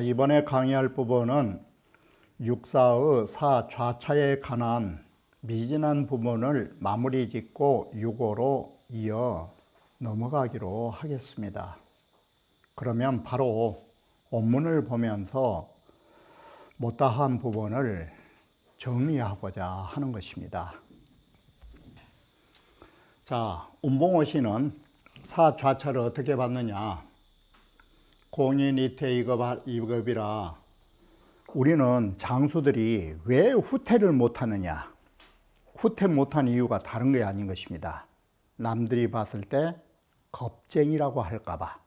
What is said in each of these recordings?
이번에 강의할 부분은 육사의 사좌차에 관한 미진한 부분을 마무리 짓고 6호로 이어 넘어가기로 하겠습니다. 그러면 바로 원문을 보면서 못다한 부분을 정리하고자 하는 것입니다. 자, 운봉호 씨는 사좌차를 어떻게 받느냐? 공인이태 2급이라 우리는 장수들이 왜 후퇴를 못하느냐? 후퇴 못한 이유가 다른 게 아닌 것입니다. 남들이 봤을 때 겁쟁이라고 할까봐.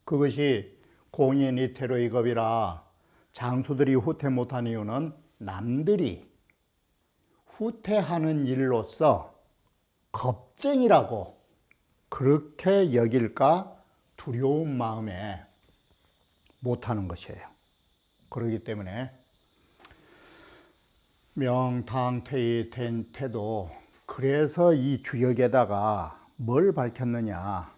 그것이 공인이태로 2급이라 장수들이 후퇴 못한 이유는 남들이 후퇴하는 일로서 겁쟁이라고 그렇게 여길까 두려운 마음에 못하는 것이에요. 그렇기 때문에 명탕퇴의 태도, 그래서 이 주역에다가 뭘 밝혔느냐?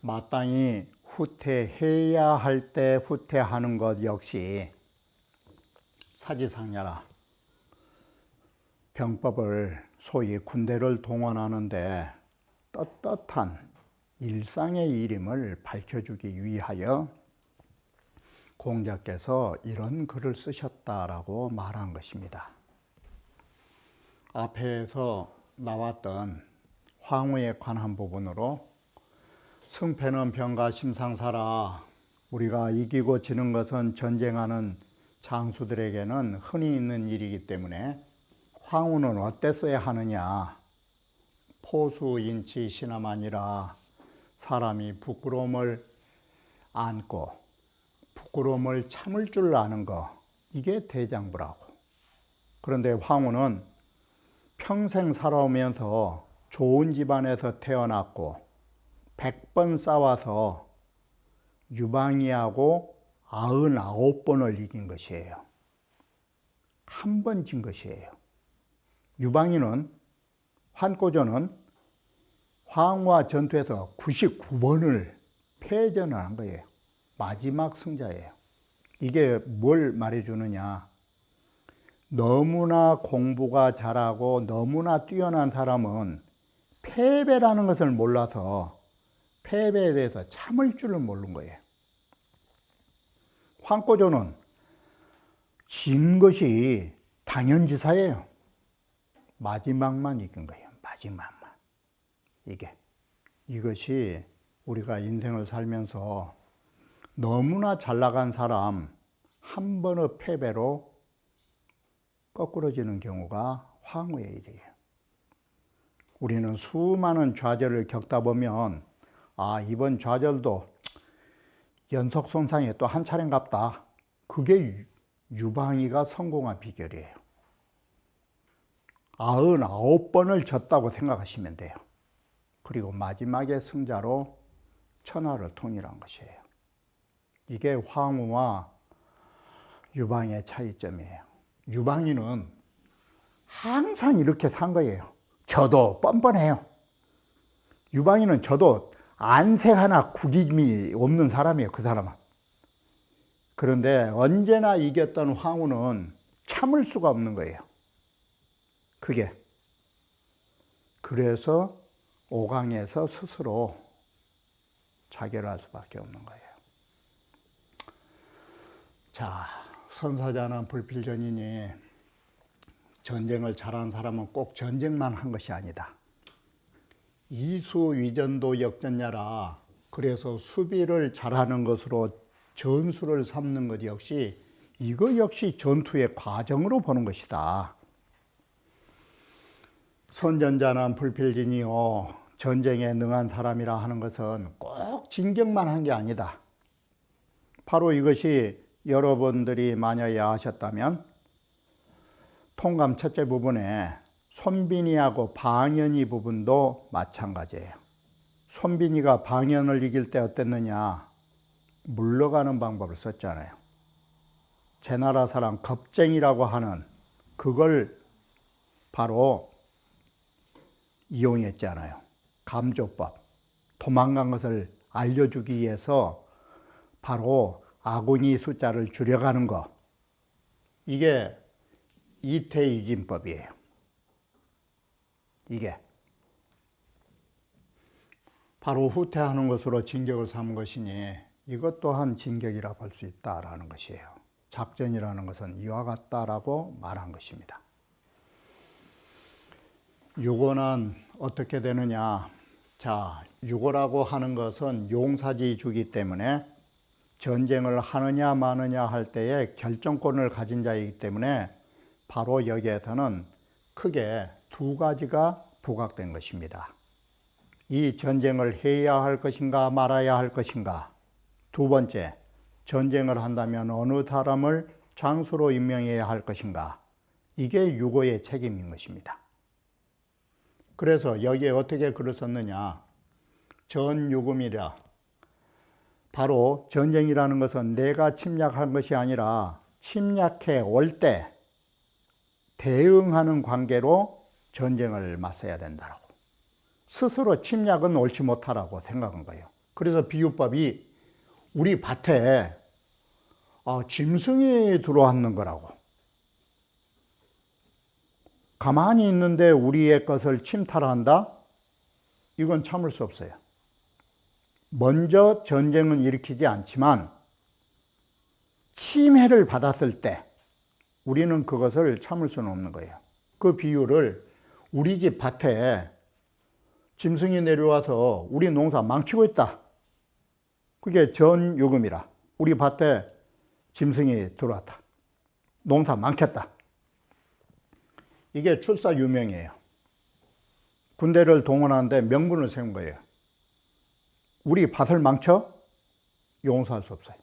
마땅히 후퇴해야 할 때 후퇴하는 것 역시 사지상야라 병법을 소위 군대를 동원하는데 떳떳한 일상의 일임을 밝혀주기 위하여 공자께서 이런 글을 쓰셨다라고 말한 것입니다. 앞에서 나왔던 황후에 관한 부분으로 승패는 병과 심상사라, 우리가 이기고 지는 것은 전쟁하는 장수들에게는 흔히 있는 일이기 때문에 황후는 어땠어야 하느냐? 포수인치 시나마니라, 사람이 부끄러움을 안고 부끄러움을 참을 줄 아는 거, 이게 대장부라고. 그런데 황후는 평생 살아오면서 좋은 집안에서 태어났고 100번 싸워서 유방이하고 99번을 이긴 것이에요. 한 번 진 것이에요. 유방이는, 환꼬조는 황후와 전투에서 99번을 패전을 한 거예요. 마지막 승자예요. 이게 뭘 말해주느냐? 너무나 공부가 잘하고 너무나 뛰어난 사람은 패배라는 것을 몰라서 패배에 대해서 참을 줄을 모르는 거예요. 황꼬조는 진 것이 당연지사예요. 마지막만 이긴 거예요. 마지막만. 이것이 우리가 인생을 살면서 너무나 잘 나간 사람 한 번의 패배로 거꾸러지는 경우가 황후의 일이에요. 우리는 수많은 좌절을 겪다 보면 이번 좌절도 연속 손상에 또 한 차례인갑다. 그게 유방이가 성공한 비결이에요. 99번을 졌다고 생각하시면 돼요. 그리고 마지막에 승자로 천하를 통일한 것이에요. 이게 황후와 유방의 차이점이에요. 유방이는 항상 이렇게 산 거예요. 저도 뻔뻔해요. 유방이는 저도 안색 하나 구김이 없는 사람이에요. 그 사람은. 그런데 언제나 이겼던 황후는 참을 수가 없는 거예요. 그래서 오강에서 스스로 자결할 수밖에 없는 거예요. 자, 선사자는 불필전이니 전쟁을 잘한 사람은 꼭 전쟁만 한 것이 아니다. 이수위전도 역전야라. 그래서 수비를 잘하는 것으로 전술을 삼는 것 역시, 이거 역시 전투의 과정으로 보는 것이다. 선전자는 불필진이요, 전쟁에 능한 사람이라 하는 것은 꼭 진격만 한 게 아니다. 바로 이것이 여러분들이 만약에 아셨다면 통감 첫째 부분에 손빈이하고 방연이 부분도 마찬가지예요. 손빈이가 방연을 이길 때 어땠느냐? 물러가는 방법을 썼잖아요. 제 나라 사람 겁쟁이라고 하는 그걸 바로 이용했잖아요. 감조법. 도망간 것을 알려주기 위해서 바로 아군이 숫자를 줄여가는 것. 이게 이태유진법이에요. 이게 바로 후퇴하는 것으로 진격을 삼은 것이니 이것 또한 진격이라 볼 수 있다라는 것이에요. 작전이라는 것은 이와 같다라고 말한 것입니다. 유고는 어떻게 되느냐? 자, 유고라고 하는 것은 용사지주기 때문에 전쟁을 하느냐 마느냐 할 때에 결정권을 가진 자이기 때문에 바로 여기에서는 크게 두 가지가 부각된 것입니다. 이 전쟁을 해야 할 것인가 말아야 할 것인가. 두 번째, 전쟁을 한다면 어느 사람을 장수로 임명해야 할 것인가. 이게 유고의 책임인 것입니다. 그래서 여기에 어떻게 글을 썼느냐. 전유금이라. 바로 전쟁이라는 것은 내가 침략한 것이 아니라 침략해 올 때 대응하는 관계로 전쟁을 맞서야 된다라고. 스스로 침략은 옳지 못하라고 생각한 거예요. 그래서 비유법이 우리 밭에 짐승이 들어왔는 거라고. 가만히 있는데 우리의 것을 침탈한다? 이건 참을 수 없어요. 먼저 전쟁은 일으키지 않지만 침해를 받았을 때 우리는 그것을 참을 수는 없는 거예요. 그 비유를 우리 집 밭에 짐승이 내려와서 우리 농사 망치고 있다. 그게 전유금이라. 우리 밭에 짐승이 들어왔다. 농사 망쳤다. 이게 출사유명이에요. 군대를 동원하는데 명분을 세운 거예요. 우리 밭을 망쳐? 용서할 수 없어요.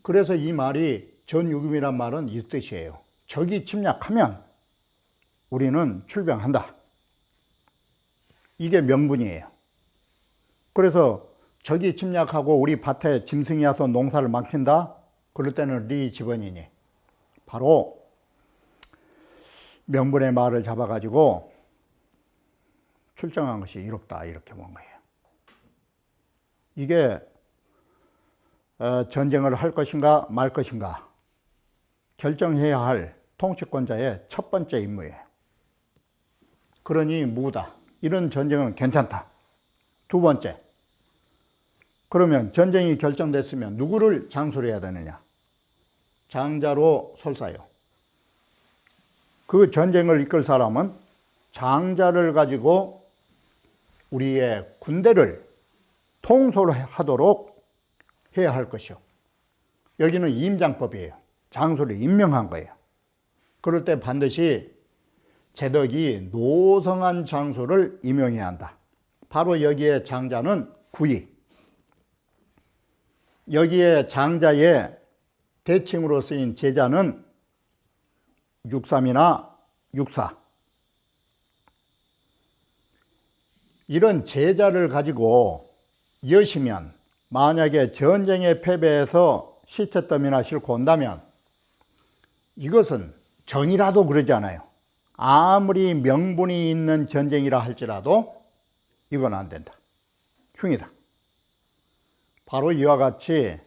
그래서 이 말이 전유금이란 말은 이 뜻이에요. 적이 침략하면 우리는 출병한다. 이게 명분이에요. 그래서 적이 침략하고 우리 밭에 짐승이 와서 농사를 망친다? 그럴 때는 네 집안이니. 바로 명분의 말을 잡아가지고 출정한 것이 이롭다 이렇게 본 거예요. 이게 전쟁을 할 것인가 말 것인가 결정해야 할 통치권자의 첫 번째 임무예요. 그러니 무다. 이런 전쟁은 괜찮다. 두 번째, 그러면 전쟁이 결정됐으면 누구를 장수를 해야 되느냐? 장자로 설사요. 그 전쟁을 이끌 사람은 장자를 가지고 우리의 군대를 통솔하도록 해야 할 것이요. 여기는 임장법이에요. 장수를 임명한 거예요. 그럴 때 반드시 제덕이 노성한 장수를 임명해야 한다. 바로 여기에 장자는 구이. 여기에 장자의 대칭으로 쓰인 제자는 육삼이나 육사. 이런 제자를 가지고 여시면 만약에 전쟁에 패배해서 시체더미나 싣고 온다면 이것은 전이라도 그러지 않아요. 아무리 명분이 있는 전쟁이라 할지라도 이건 안 된다. 흉이다. 바로 이와 같이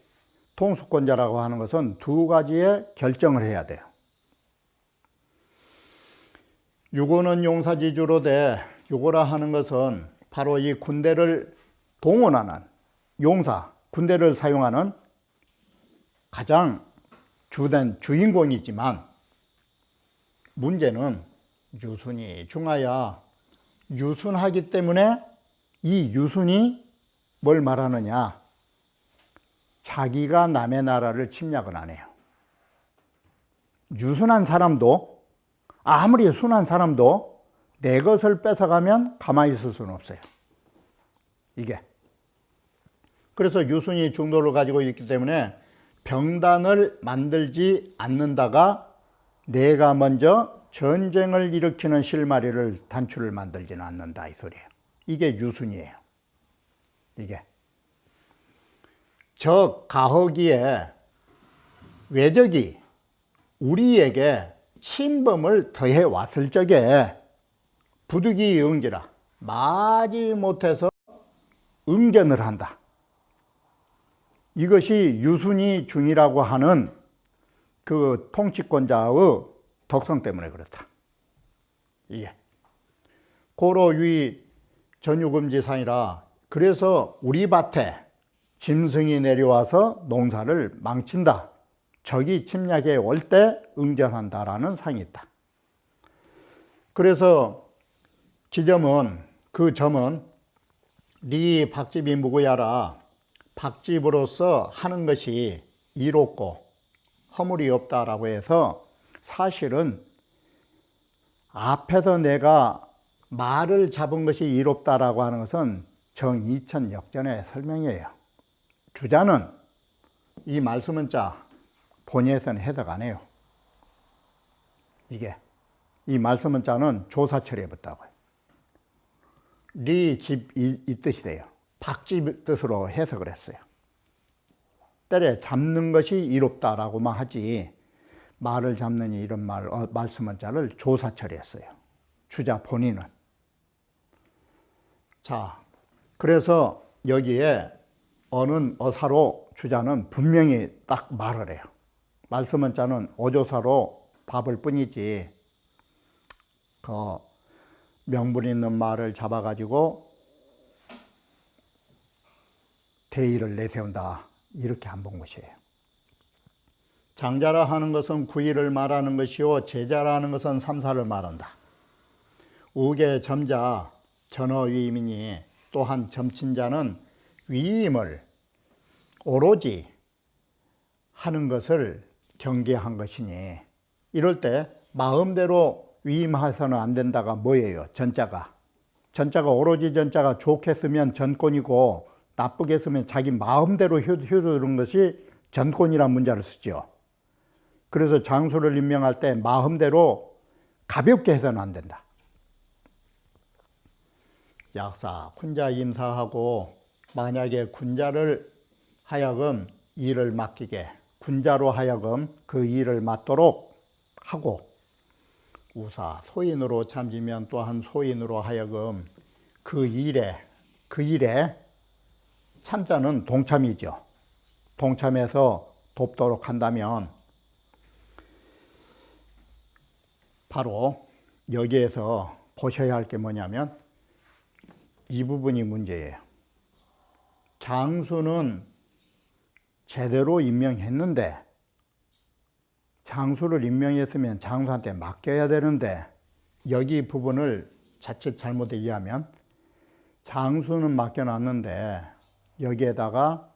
통수권자라고 하는 것은 두 가지의 결정을 해야 돼요. 유고는 용사지주로 돼. 유고라 하는 것은 바로 이 군대를 동원하는 용사, 군대를 사용하는 가장 주된 주인공이지만 문제는 유순이 중하야. 유순하기 때문에 이 유순이 뭘 말하느냐? 자기가 남의 나라를 침략은 안 해요. 유순한 사람도 아무리 순한 사람도 내 것을 뺏어가면 가만히 있을 수는 없어요. 이게. 그래서 유순이 중도를 가지고 있기 때문에 병단을 만들지 않는다가 내가 먼저 전쟁을 일으키는 실마리를 단추를 만들지는 않는다 이 소리예요. 이게 유순이에요. 이게 저 가허기에 외적이 우리에게 침범을 더해 왔을 적에 부득이 응기라 마지 못해서 응전을 한다. 이것이 유순이 중이라고 하는 그 통치권자의 덕성 때문에 그렇다. 이게 고로위 전유금지상이라. 그래서 우리 밭에 짐승이 내려와서 농사를 망친다. 적이 침략해 올 때 응전한다라는 상이 있다. 그래서 지점은 그 점은 리 박집이 무구야라. 박집으로서 하는 것이 이롭고 허물이 없다라고 해서 사실은 앞에서 내가 말을 잡은 것이 이롭다라고 하는 것은 정이천 역전의 설명이에요. 주자는 이 말씀은 본의에서는 해석 안 해요. 이게 이 말씀은 조사 처리해봤다고요. 리 집 이 뜻이 돼요. 박집 뜻으로 해석을 했어요. 때려 잡는 것이 이롭다라고만 하지 말을 잡느니 이런 말씀은 조사 처리했어요. 주자 본인은. 자, 그래서 여기에 어는 어사로 주자는 분명히 딱 말을 해요. 말씀은 어조사로 밥을 뿐이지 그 명분 있는 말을 잡아가지고 대의를 내세운다 이렇게 안 본 것이에요. 장자라 하는 것은 구의를 말하는 것이요 제자라 하는 것은 삼사를 말한다. 우계 점자 전어위임이니 또한 점친자는 위임을 오로지 하는 것을 경계한 것이니 이럴 때 마음대로 위임해서는 안 된다가 뭐예요? 전자가 오로지 전자가 좋게 쓰면 전권이고 나쁘게 쓰면 자기 마음대로 효도하는 것이 전권이란 문자를 쓰죠. 그래서 장수를 임명할 때 마음대로 가볍게 해서는 안 된다. 약사, 군자 임사하고 만약에 군자를 하여금 일을 맡기게 군자로 하여금 그 일을 맡도록 하고 우사, 소인으로 참지면 또한 소인으로 하여금 그 일에 참자는 동참이죠. 동참해서 돕도록 한다면 바로 여기에서 보셔야 할 게 뭐냐면 이 부분이 문제예요. 장수는 제대로 임명했는데 장수를 임명했으면 장수한테 맡겨야 되는데 여기 부분을 자칫 잘못 이해하면 장수는 맡겨놨는데 여기에다가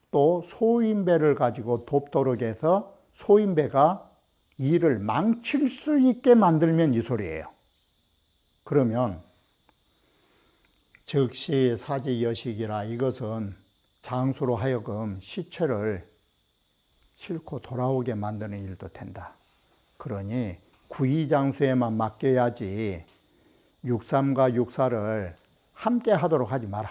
또 소인배를 가지고 돕도록 해서 소인배가 일을 망칠 수 있게 만들면 이 소리예요. 그러면 즉시 사지여식이라 이것은 장수로 하여금 시체를 싣고 돌아오게 만드는 일도 된다. 그러니 구의장수에만 맡겨야지 육삼과 육사를 함께 하도록 하지 마라.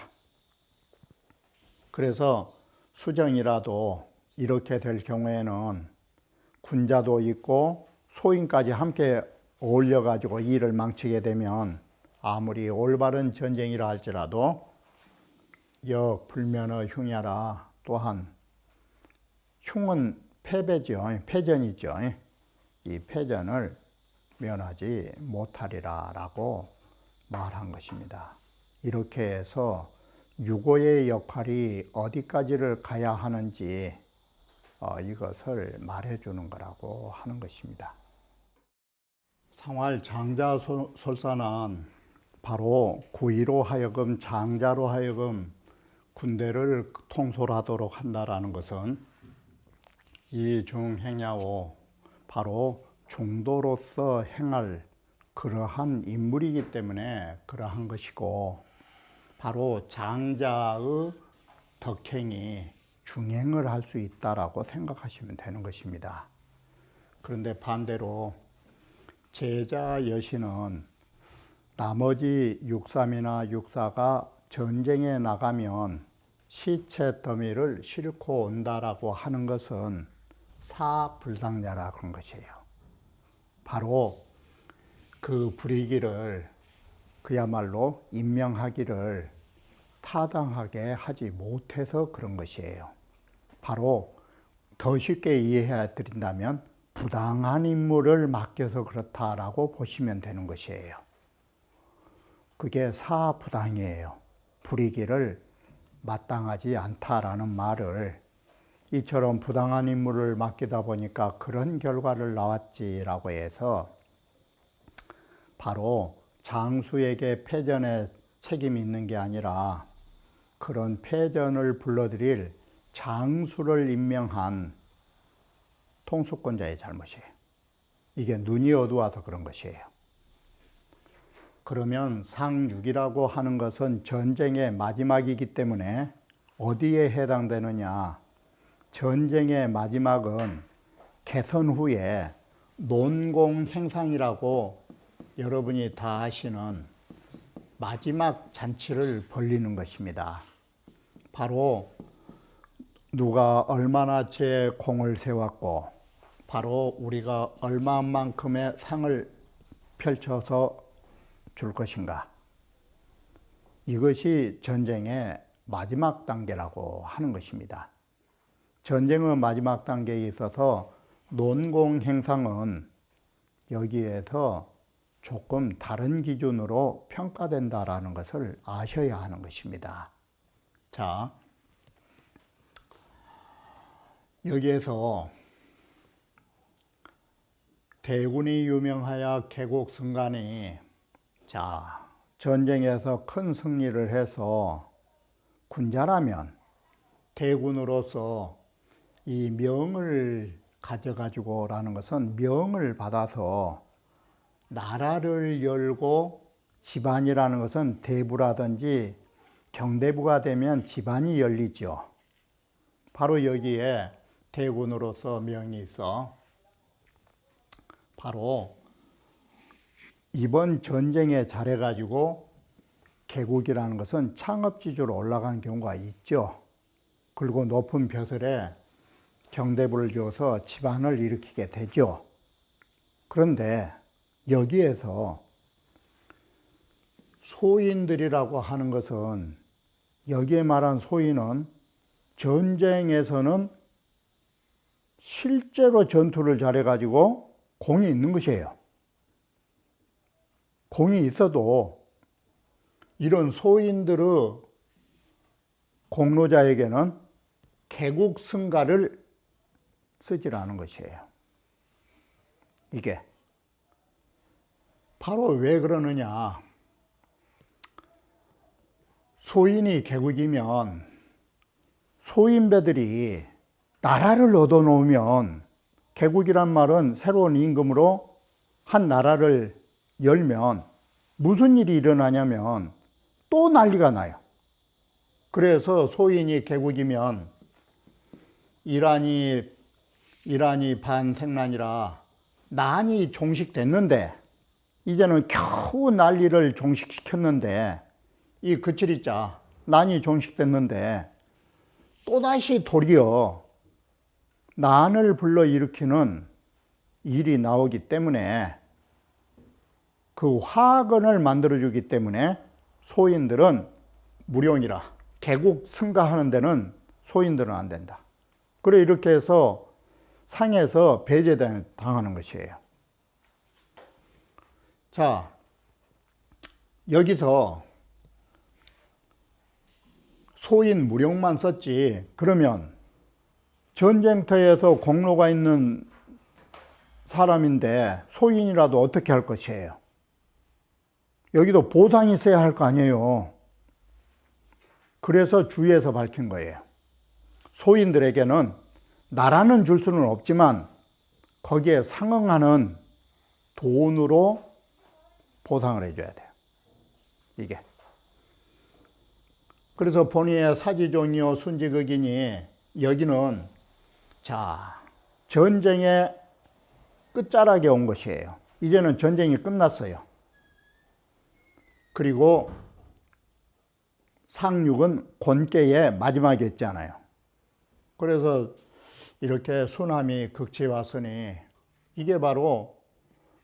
그래서 수정이라도 이렇게 될 경우에는 군자도 있고 소인까지 함께 어울려가지고 일을 망치게 되면 아무리 올바른 전쟁이라 할지라도 역불면의 흉야라. 또한 흉은 패배죠. 패전이죠. 이 패전을 면하지 못하리라 라고 말한 것입니다. 이렇게 해서 유고의 역할이 어디까지를 가야 하는지 이것을 말해주는 거라고 하는 것입니다. 상활 장자솔사는 바로 구의로 하여금 장자로 하여금 군대를 통솔하도록 한다라는 것은 이중행야오 바로 중도로서 행할 그러한 인물이기 때문에 그러한 것이고 바로 장자의 덕행이 중행을 할 수 있다라고 생각하시면 되는 것입니다. 그런데 반대로 제자 여신은 나머지 육삼이나 육사가 전쟁에 나가면 시체 더미를 싣고 온다라고 하는 것은 사불상자라 그런 것이에요. 바로 그 불이기를 그야말로 임명하기를 타당하게 하지 못해서 그런 것이에요. 바로 더 쉽게 이해해 드린다면 부당한 임무를 맡겨서 그렇다라고 보시면 되는 것이에요. 그게 사부당이에요. 불이기를 마땅하지 않다라는 말을 이처럼 부당한 임무를 맡기다 보니까 그런 결과를 나왔지라고 해서 바로 장수에게 패전에 책임이 있는 게 아니라 그런 패전을 불러들일 장수를 임명한 통수권자의 잘못이에요. 이게 눈이 어두워서 그런 것이에요. 그러면 상륙이라고 하는 것은 전쟁의 마지막이기 때문에 어디에 해당되느냐? 전쟁의 마지막은 개선 후에 논공행상이라고 여러분이 다 아시는 마지막 잔치를 벌리는 것입니다. 바로 누가 얼마나 제 공을 세웠고 바로 우리가 얼마만큼의 상을 펼쳐서 줄 것인가. 이것이 전쟁의 마지막 단계라고 하는 것입니다. 전쟁의 마지막 단계에 있어서 논공행상은 여기에서 조금 다른 기준으로 평가된다라는 것을 아셔야 하는 것입니다. 자, 여기에서 대군이 유명하여 개국승간이 전쟁에서 큰 승리를 해서 군자라면 대군으로서 이 명을 가져가지고라는 것은 명을 받아서 나라를 열고 집안이라는 것은 대부라든지 경대부가 되면 집안이 열리죠. 바로 여기에 대군으로서 명이 있어 바로 이번 전쟁에 잘해가지고 개국이라는 것은 창업지주로 올라간 경우가 있죠. 그리고 높은 벼슬에 경대부를 주어서 집안을 일으키게 되죠. 그런데 여기에서 소인들이라고 하는 것은 여기에 말한 소인은 전쟁에서는 실제로 전투를 잘해가지고 공이 있는 것이에요. 공이 있어도 이런 소인들의 공로자에게는 개국승가를 쓰질 않은 것이에요. 이게 바로 왜 그러느냐. 소인이 개국이면 소인배들이 나라를 얻어놓으면 개국이란 말은 새로운 임금으로 한 나라를 열면 무슨 일이 일어나냐면 또 난리가 나요. 그래서 소인이 개국이면 이란이 반생난이라 난이 종식됐는데 이제는 겨우 난리를 종식시켰는데 이 그칠이자 난이 종식됐는데 또다시 도리어 난을 불러일으키는 일이 나오기 때문에 그 화근을 만들어주기 때문에 소인들은 무령이라 개국 승가하는 데는 소인들은 안 된다. 그래 이렇게 해서 상에서 배제당하는 것이에요. 자, 여기서 소인 무령만 썼지 그러면 전쟁터에서 공로가 있는 사람인데 소인이라도 어떻게 할 것이에요? 여기도 보상이 있어야 할 거 아니에요. 그래서 주위에서 밝힌 거예요. 소인들에게는 나라는 줄 수는 없지만 거기에 상응하는 돈으로 보상을 해줘야 돼요. 이게. 그래서 본의의 사지종이요 순지극이니 여기는 전쟁의 끝자락에 온 것이에요. 이제는 전쟁이 끝났어요. 그리고 상륙은 곤께의 마지막이었잖아요. 그래서 이렇게 수남이 극치에 왔으니 이게 바로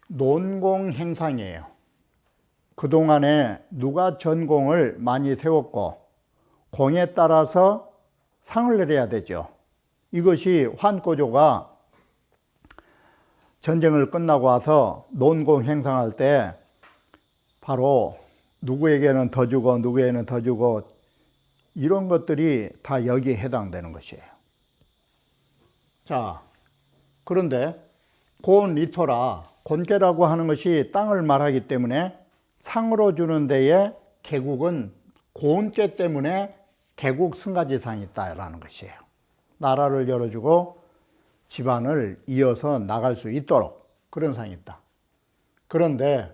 논공행상이에요. 그동안에 누가 전공을 많이 세웠고 공에 따라서 상을 내려야 되죠. 이것이 환고조가 전쟁을 끝나고 와서 논공행상할 때 바로 누구에게는 더 주고 누구에게는 더 주고 이런 것들이 다 여기에 해당되는 것이에요. 자, 그런데 곤리토라, 곤께라고 하는 것이 땅을 말하기 때문에 상으로 주는 데에 개국은 곤께 때문에 개국 승가지상이 있다라는 것이에요. 나라를 열어주고 집안을 이어서 나갈 수 있도록 그런 상이 있다. 그런데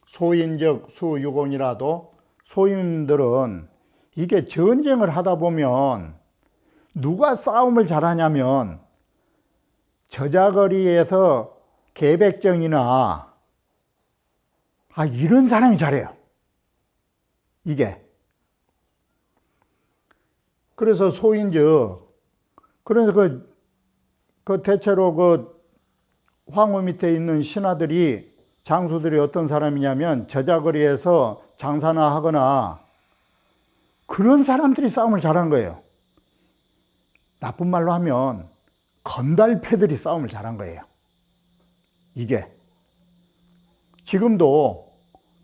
소인적 수유공이라도 소인들은 이게 전쟁을 하다 보면 누가 싸움을 잘하냐면 저자거리에서 계백정이나 이런 사람이 잘해요. 이게. 그래서 소인적, 그래서 그 대체로 그 황후 밑에 있는 신하들이 장수들이 어떤 사람이냐면 저자거리에서 장사나 하거나 그런 사람들이 싸움을 잘한 거예요. 나쁜 말로 하면 건달패들이 싸움을 잘한 거예요. 이게. 지금도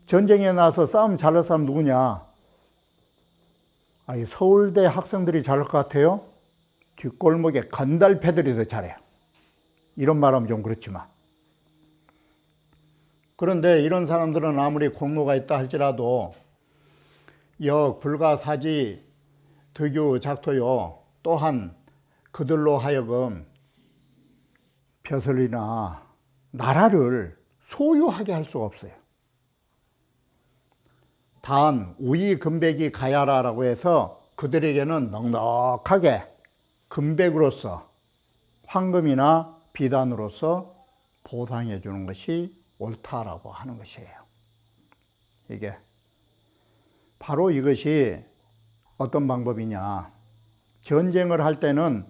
전쟁에 나서 싸움 잘할 사람 누구냐? 서울대 학생들이 잘할 것 같아요? 뒷골목에 건달패들이 더 잘해요. 이런 말하면 좀 그렇지만. 그런데 이런 사람들은 아무리 공로가 있다 할지라도 역, 불가, 사지, 득유, 작토요 또한 그들로 하여금 벼슬이나 나라를 소유하게 할 수가 없어요. 단 우이 금백이 가야라라고 해서 그들에게는 넉넉하게 금백으로서 황금이나 비단으로서 보상해 주는 것이 옳다라고 하는 것이에요. 이게 바로 이것이 어떤 방법이냐. 전쟁을 할 때는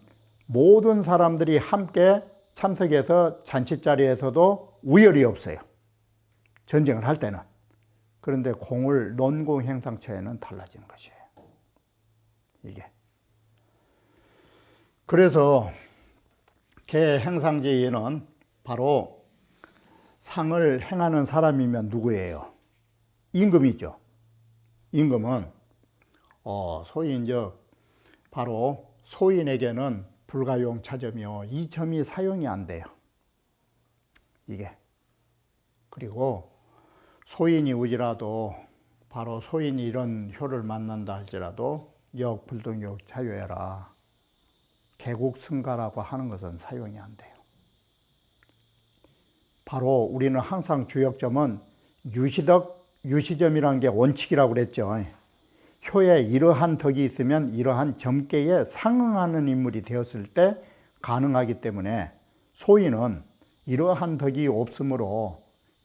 모든 사람들이 함께 참석해서 잔치자리에서도 우열이 없어요. 전쟁을 할 때는. 그런데 공을 논공행상처에는 달라지는 것이에요. 이게. 그래서 개행상제에는 바로 상을 행하는 사람이면 누구예요? 임금이죠. 임금은 소인적 바로 소인에게는 불가용 차점이요. 이 점이 사용이 안 돼요. 이게. 그리고 소인이 오지라도 바로 소인이 이런 효를 만난다 할지라도 역, 불등역, 자유해라. 개국승가라고 하는 것은 사용이 안 돼요. 바로 우리는 항상 주역점은 유시덕, 유시점이라는 게 원칙이라고 그랬죠. 효에 이러한 덕이 있으면 이러한 점괘에 상응하는 인물이 되었을 때 가능하기 때문에 소인은 이러한 덕이 없으므로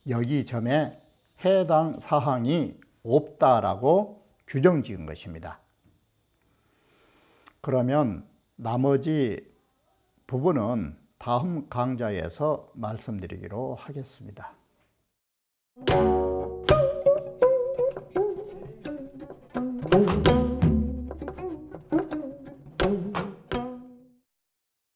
여기 점에 해당 사항이 없다라고 규정 지은 것입니다. 그러면 나머지 부분은 다음 강좌에서 말씀드리기로 하겠습니다. Thank you.